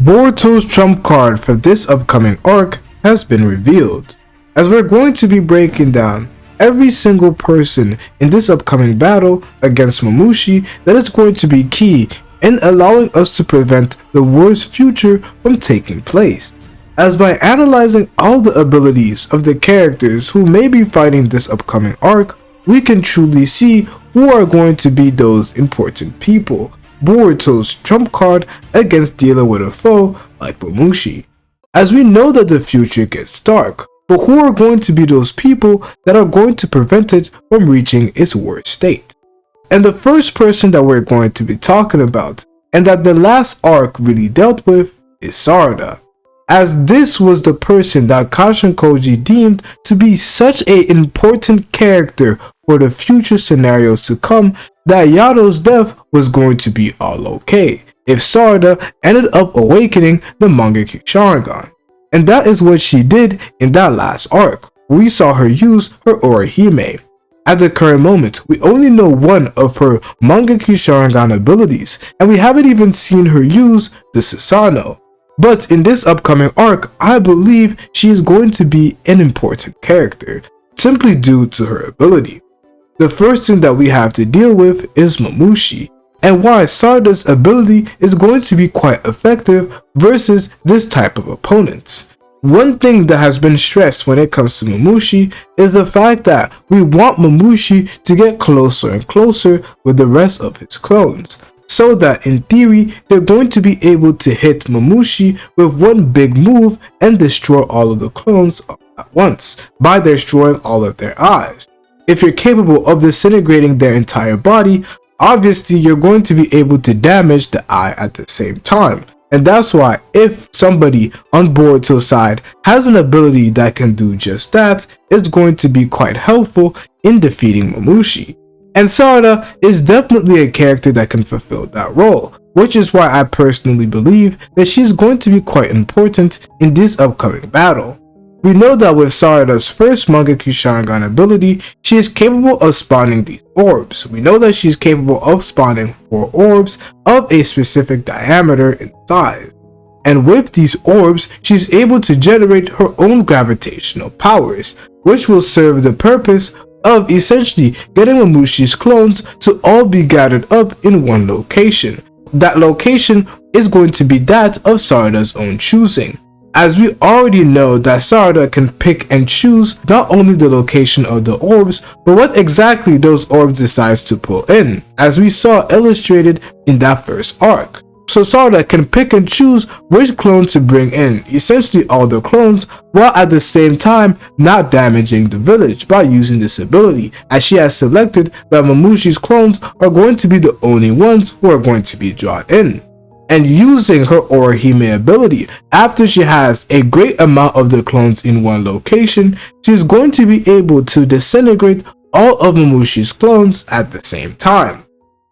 Boruto's trump card for this upcoming arc has been revealed, as we're going to be breaking down every single person in this upcoming battle against Mamushi that is going to be key in allowing us to prevent the worst future from taking place. As by analyzing all the abilities of the characters who may be fighting this upcoming arc, we can truly see who are going to be those important people. Boruto's trump card against dealing with a foe like Mamushi. As we know that the future gets dark, but who are going to be those people that are going to prevent it from reaching its worst state? And the first person that we're going to be talking about, and that the last arc really dealt with, is Sarada. As this was the person that Kashinkoji deemed to be such an important character for the future scenarios to come, that Yato's death was going to be all okay if Sarada ended up awakening the Mangekyo Sharingan. And that is what she did in that last arc. We saw her use her Orihime. At the current moment, we only know one of her Mangekyo Sharingan abilities, and we haven't even seen her use the Susanoo. But in this upcoming arc, I believe she is going to be an important character, simply due to her ability. The first thing that we have to deal with is Mamushi, and why Sarada's ability is going to be quite effective versus this type of opponent. One thing that has been stressed when it comes to Mamushi is the fact that we want Mamushi to get closer and closer with the rest of his clones, so that in theory they're going to be able to hit Mamushi with one big move and destroy all of the clones at once by destroying all of their eyes. If you're capable of disintegrating their entire body, obviously you're going to be able to damage the eye at the same time. And that's why if somebody on Boruto's side has an ability that can do just that, it's going to be quite helpful in defeating Mamushi. And Sarada is definitely a character that can fulfill that role, which is why I personally believe that she's going to be quite important in this upcoming battle. We know that with Sarada's first Mangekyo Sharingan ability, she is capable of spawning these orbs. We know that she's capable of spawning 4 orbs of a specific diameter and size. And with these orbs, she's able to generate her own gravitational powers, which will serve the purpose of essentially getting Mamushi's clones to all be gathered up in one location. That location is going to be that of Sarada's own choosing, as we already know that Sarada can pick and choose not only the location of the orbs, but what exactly those orbs decides to pull in, as we saw illustrated in that first arc. So Sarada can pick and choose which clone to bring in, essentially all the clones, while at the same time not damaging the village by using this ability, as she has selected that Mamushi's clones are going to be the only ones who are going to be drawn in. And using her Orihime ability, after she has a great amount of the clones in one location, she's going to be able to disintegrate all of Mamushi's clones at the same time.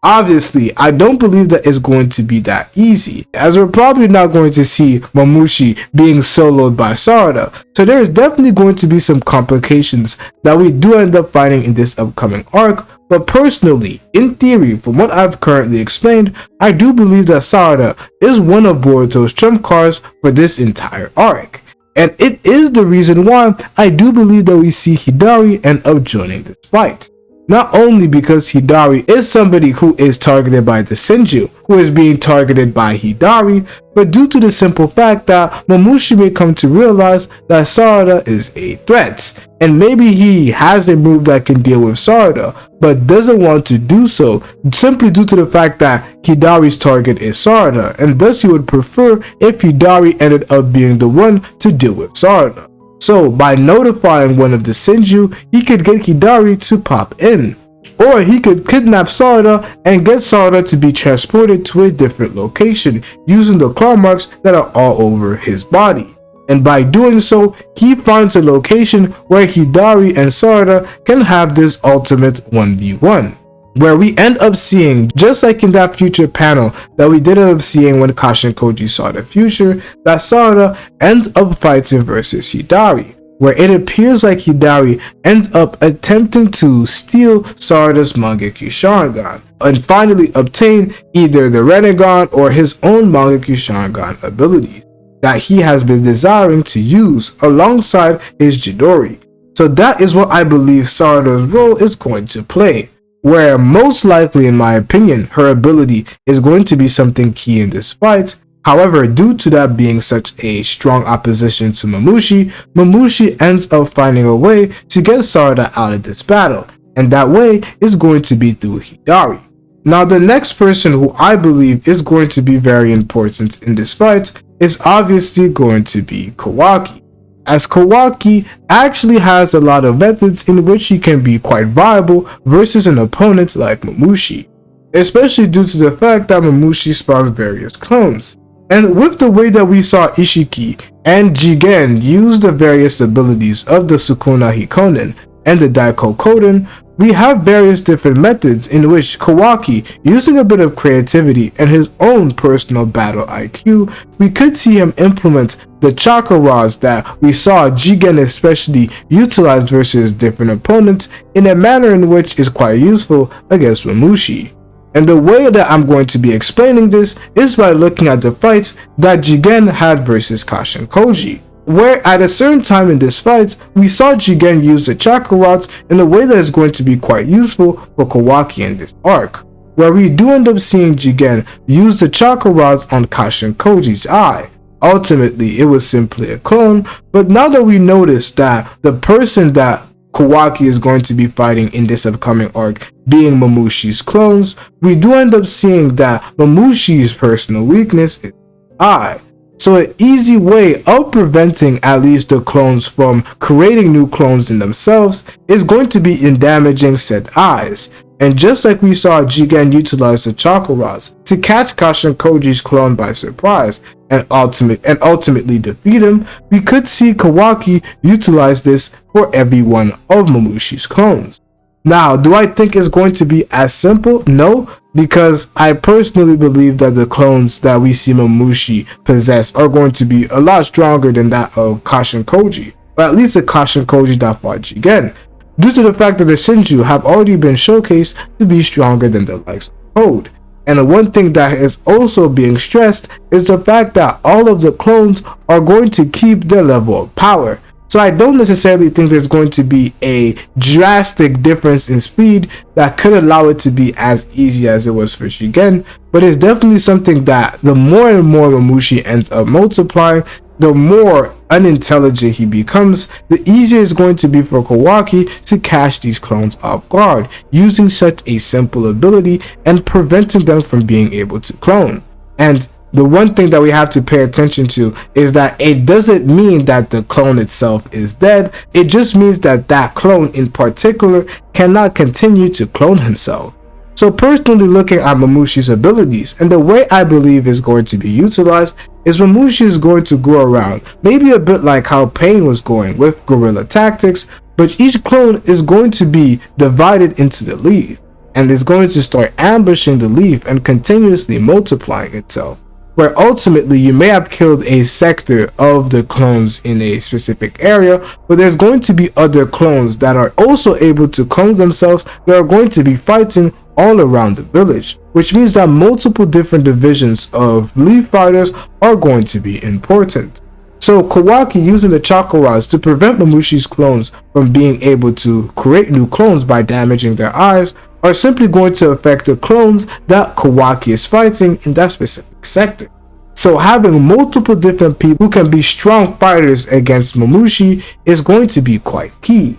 Obviously, I don't believe that it's going to be that easy, as we're probably not going to see Mamushi being soloed by Sarada, so there is definitely going to be some complications that we do end up finding in this upcoming arc. But personally, in theory, from what I've currently explained, I do believe that Sarada is one of Boruto's trump cards for this entire arc. And it is the reason why I do believe that we see Hidari end up joining this fight. Not only because Hidari is somebody who is targeted by the Senju, who is being targeted by Hidari, but due to the simple fact that Mamushi may come to realize that Sarada is a threat, and maybe he has a move that can deal with Sarada, but doesn't want to do so simply due to the fact that Hidari's target is Sarada, and thus he would prefer if Hidari ended up being the one to deal with Sarada. So by notifying one of the Senju, he could get Hidari to pop in. Or he could kidnap Sarada and get Sarada to be transported to a different location using the claw marks that are all over his body. And by doing so, he finds a location where Hidari and Sarada can have this ultimate 1v1. Where we end up seeing, just like in that future panel that we did end up seeing when Kashinkoji saw the future, that Sarada ends up fighting versus Hidari. where it appears like Hidari ends up attempting to steal Sarada's Mangekyo Sharingan and finally obtain either the Rinnegan or his own Mangekyo Sharingan abilities that he has been desiring to use alongside his Chidori. So that is what I believe Sarada's role is going to play, where most likely, in my opinion, her ability is going to be something key in this fight. However, due to that being such a strong opposition to Mamushi, Mamushi ends up finding a way to get Sarada out of this battle, and that way is going to be through Hidari. Now, the next person who I believe is going to be very important in this fight is obviously going to be Kawaki, as Kawaki actually has a lot of methods in which he can be quite viable versus an opponent like Mamushi, especially due to the fact that Mamushi spawns various clones. And with the way that we saw Ishiki and Jigen use the various abilities of the Sukuna Hikonen and the Daiko Koden, we have various different methods in which Kawaki, using a bit of creativity and his own personal battle IQ, we could see him implement the chakra rods that we saw Jigen especially utilize versus different opponents in a manner in which is quite useful against Mamushi. And the way that I'm going to be explaining this is by looking at the fights that Jigen had versus Kashin Koji, where at a certain time in this fight, we saw Jigen use the chakra rods in a way that is going to be quite useful for Kawaki in this arc, where we do end up seeing Jigen use the chakra rods on Kashin Koji's eye. Ultimately, it was simply a clone, but now that we notice that the person that Kawaki is going to be fighting in this upcoming arc being Mamushi's clones, we do end up seeing that Mamushi's personal weakness is eye. So an easy way of preventing at least the clones from creating new clones in themselves is going to be in damaging said eyes. And just like we saw Jigen utilize the chakra rods to catch Kashin Koji's clone by surprise and ultimately defeat him, we could see Kawaki utilize this for every one of Mamushi's clones. Now, do I think it's going to be as simple? No, because I personally believe that the clones that we see Mamushi possess are going to be a lot stronger than that of Kashin Koji, or at least the Kashin Koji that fought Jigen, due to the fact that the Shinju have already been showcased to be stronger than the likes of Code. And one thing that is also being stressed is the fact that all of the clones are going to keep their level of power. So I don't necessarily think there's going to be a drastic difference in speed that could allow it to be as easy as it was for Jigen, but it's definitely something that the more and more Mamushi ends up multiplying, the more unintelligent he becomes, the easier it's going to be for Kawaki to catch these clones off guard, using such a simple ability and preventing them from being able to clone. And the one thing that we have to pay attention to is that it doesn't mean that the clone itself is dead, it just means that that clone in particular cannot continue to clone himself. So personally, looking at Mamushi's abilities and the way I believe is going to be utilized is Mamushi is going to go around, maybe a bit like how Pain was going with guerrilla tactics, but each clone is going to be divided into the leaf and is going to start ambushing the leaf and continuously multiplying itself, where ultimately you may have killed a sector of the clones in a specific area, but there's going to be other clones that are also able to clone themselves that are going to be fighting all around the village, which means that multiple different divisions of leaf fighters are going to be important. So Kawaki using the chakra rods to prevent Mamushi's clones from being able to create new clones by damaging their eyes are simply going to affect the clones that Kawaki is fighting in that specific sector. So having multiple different people who can be strong fighters against Mamushi is going to be quite key.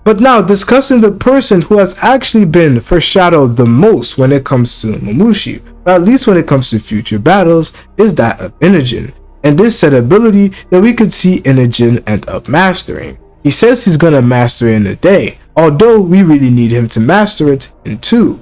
But now discussing the person who has actually been foreshadowed the most when it comes to Mamushi, or at least when it comes to future battles, is that of Inojin, and this said ability that we could see Inojin end up mastering. He says he's gonna master it in a day, although we really need him to master it in 2.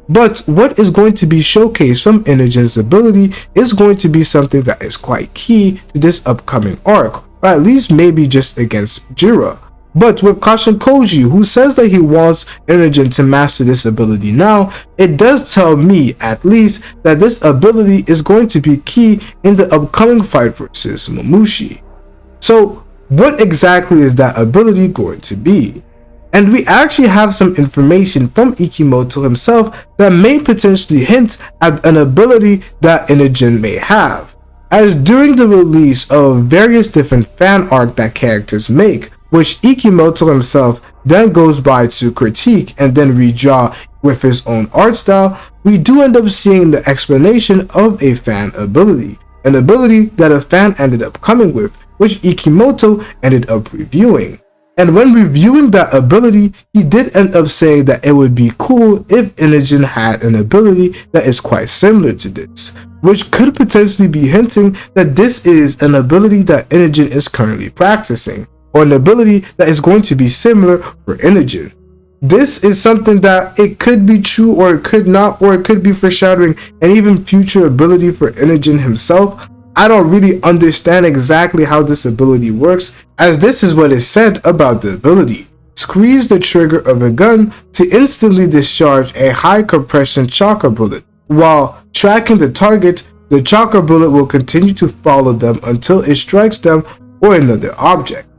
But what is going to be showcased from Inojin's ability is going to be something that is quite key to this upcoming arc, or at least maybe just against Jira. But with Kashin Koji, who says that he wants Inojin to master this ability now, it does tell me at least that this ability is going to be key in the upcoming fight versus Mamushi. So What exactly is that ability going to be? And we actually have some information from Ikemoto himself that may potentially hint at an ability that Inojin may have. As during the release of various different fan art that characters make, which Ikemoto himself then goes by to critique and then redraw with his own art style, we do end up seeing the explanation of a fan ability, an ability that a fan ended up coming with, which Ikemoto ended up reviewing. And when reviewing that ability, he did end up saying that it would be cool if Inojin had an ability that is quite similar to this, which could potentially be hinting that this is an ability that Inojin is currently practicing, or an ability that is going to be similar for Inojin. This is something that it could be true or it could not, or it could be foreshadowing an even future ability for Inojin himself. I don't really understand exactly how this ability works, as this is what is said about the ability. Squeeze the trigger of a gun to instantly discharge a high compression chakra bullet. While tracking the target, the chakra bullet will continue to follow them until it strikes them or another object.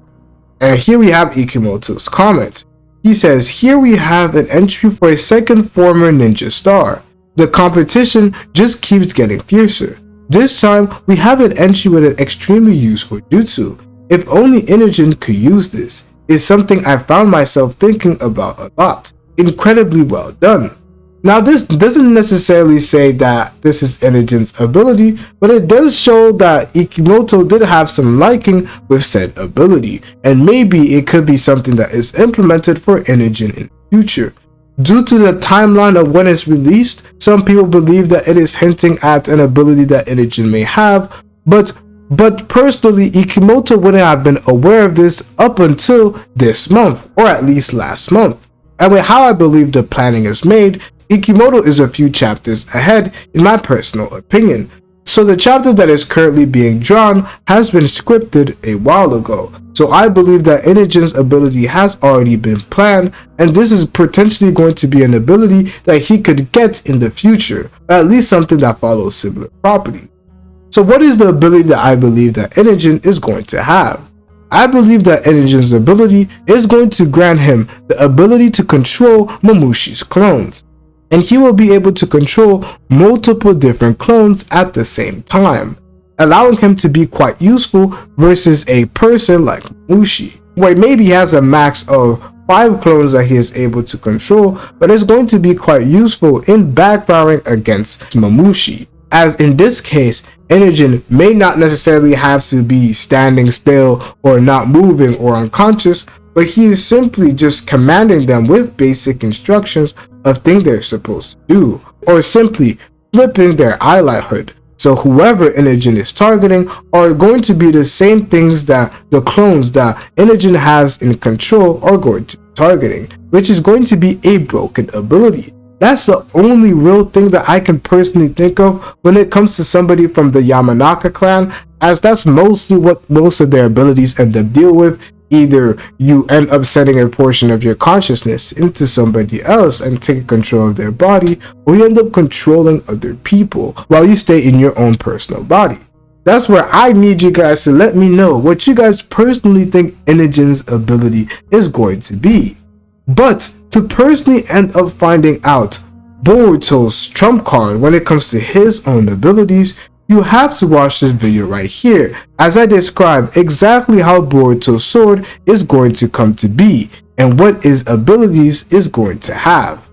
And here we have Ikemoto's comment. He says, here we have an entry for a second former ninja star. The competition just keeps getting fiercer. This time, we have an entry with an extremely useful jutsu. If only Inojin could use this, is something I found myself thinking about a lot. Incredibly well done. Now this doesn't necessarily say that this is Inojin's ability, but it does show that Ikemoto did have some liking with said ability, and maybe it could be something that is implemented for Inojin in the future. Due to the timeline of when it's released, some people believe that it is hinting at an ability that Inojin may have, but personally, Ikemoto wouldn't have been aware of this up until this month, or at least last month. And with how I believe the planning is made, Ikemoto is a few chapters ahead in my personal opinion. So the chapter that is currently being drawn has been scripted a while ago. So I believe that Inojin's ability has already been planned, and this is potentially going to be an ability that he could get in the future, or at least something that follows similar property. So what is the ability that I believe that Inojin is going to have? I believe that Inojin's ability is going to grant him the ability to control Mamushi's clones, and he will be able to control multiple different clones at the same time, allowing him to be quite useful versus a person like Mamushi, where maybe he has a max of 5 clones that he is able to control, but it's going to be quite useful in backfiring against Mamushi, as in this case, Inojin may not necessarily have to be standing still or not moving or unconscious, but he is simply just commanding them with basic instructions of things they're supposed to do, or simply flipping their eyelid hood. So whoever Inojin is targeting are going to be the same things that the clones that Inojin has in control are going to be targeting, which is going to be a broken ability. That's the only real thing that I can personally think of when it comes to somebody from the Yamanaka clan, as that's mostly what most of their abilities end up deal with. Either you end up setting a portion of your consciousness into somebody else and taking control of their body, or you end up controlling other people while you stay in your own personal body. That's where I need you guys to let me know what you guys personally think Inojin's ability is going to be. But to personally end up finding out Boruto's trump card when it comes to his own abilities, you have to watch this video right here as I describe exactly how Boruto's sword is going to come to be and what his abilities is going to have.